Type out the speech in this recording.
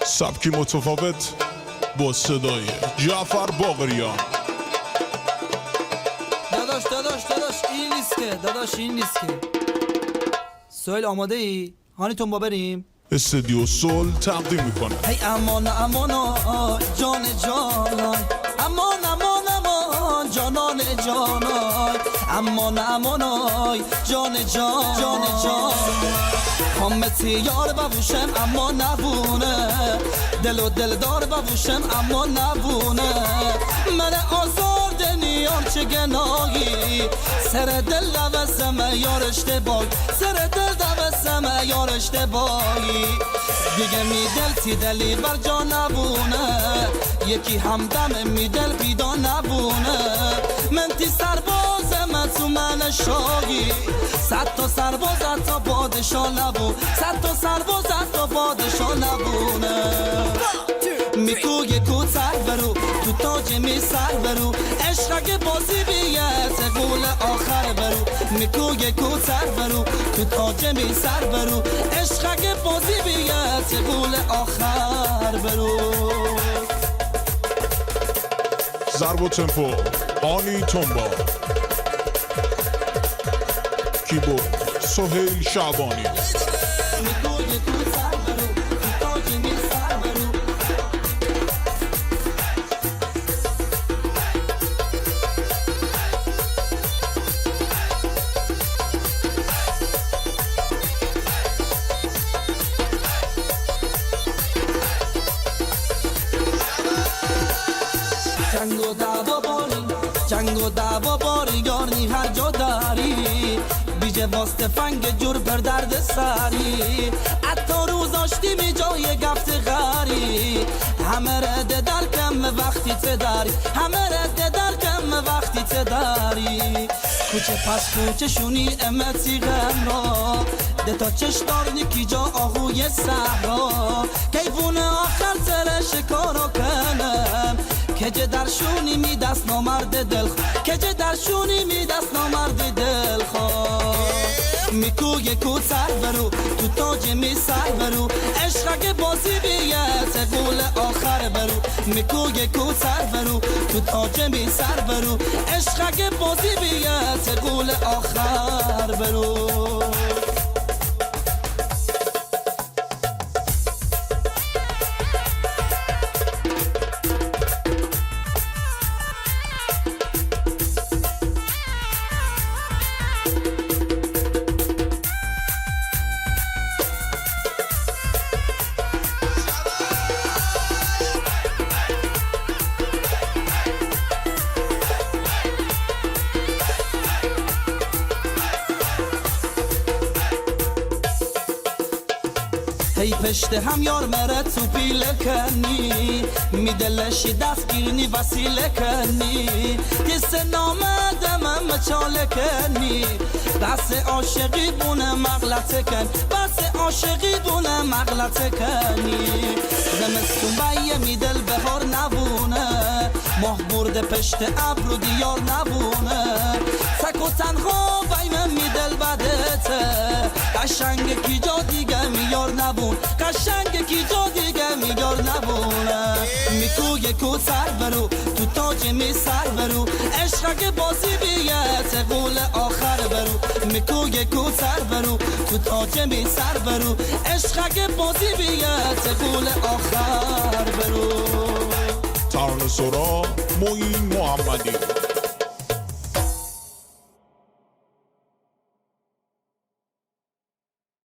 سبکی متفاوت با صدای جعفر باقریان. داداش این نیست که این نیست که سوال آماده ای؟ هانیتون با بریم استودیو سول تقدیم میکنه. هی امان امان جان جانان، امان امان امان جانان جانان، امان امان جان جان کامتی یار ببوشم اما نبونه، دل و دل دار ببوشم اما نبونه، من آزار دنیام چه گناهی، سر دل دوستم یار اشتباهی، سر دل دوستم یار اشتباهی، دیگه می دل تی دلی بر جا نبونه، یکی همدم می دل پیدا نبونه، من تی سربازم تو من شاهی، صد تا سرباز تا پادشاه نبود، صد تا سرباز تا پادشاه نبونه، میکوی کو سر برو تو تاج می سر برو، عشق که بازی بیت قول آخر برو، میکوی کو سر برو تو تاج می سر برو، عشق که بازی بیت قول آخر برو. ضرب و تمپو آنی تومبا، کیبورد سهیل شعبانی. میکوی کو سر برو تو تاج می سر برو، جنگ و دعوا باری گارنی هر جا داری، بیجه واسه فنگ جور پر درد سری، حتی روز آشتی می جای گفت غری، همه رده در کم وقتی تداری، همه رده در کم وقتی تداری، کوچه پس کوچه شونی امتی غمرا، ده تا چش دارنی کی جا آهوی صحرا، کیفون آخر سر شکارو کنم، کجه درشونی می دست نامرد دل، کجه درشونی می دست نامرد دل خواه، میکوی کو سر برو تو تاج می سر برو، عشق که بازی بیت قول آخر برو، میکوی کو سر برو تو تاج می سر برو، عشق که بازی بیت قول آخر برو. هی پشت هم یار مره تو پیله کنی، می دلشی دست گیرنی وسیله کنی، کس نامده من مچاله کنی، بس عاشقی بونه مغلطه کن، بس عاشقی بونه مغلطه کنی، زمستون بیه می دل بهار نبونه، ماه برده پشت ابرو دیار نبونه، سک و تنها بیم می دل بدته، قشنگ کی جا دیگه میار نبون، قشنگ کی جا دیگه میار نبونه، میکوی کو سر برو تو تاج می سر برو، عشق که بازی بیت قول آخر برو، میکوی کو سر برو تو تاج می سر برو، عشق که بازی بیت قول آخر برو. ترانه سرا معین محمدی.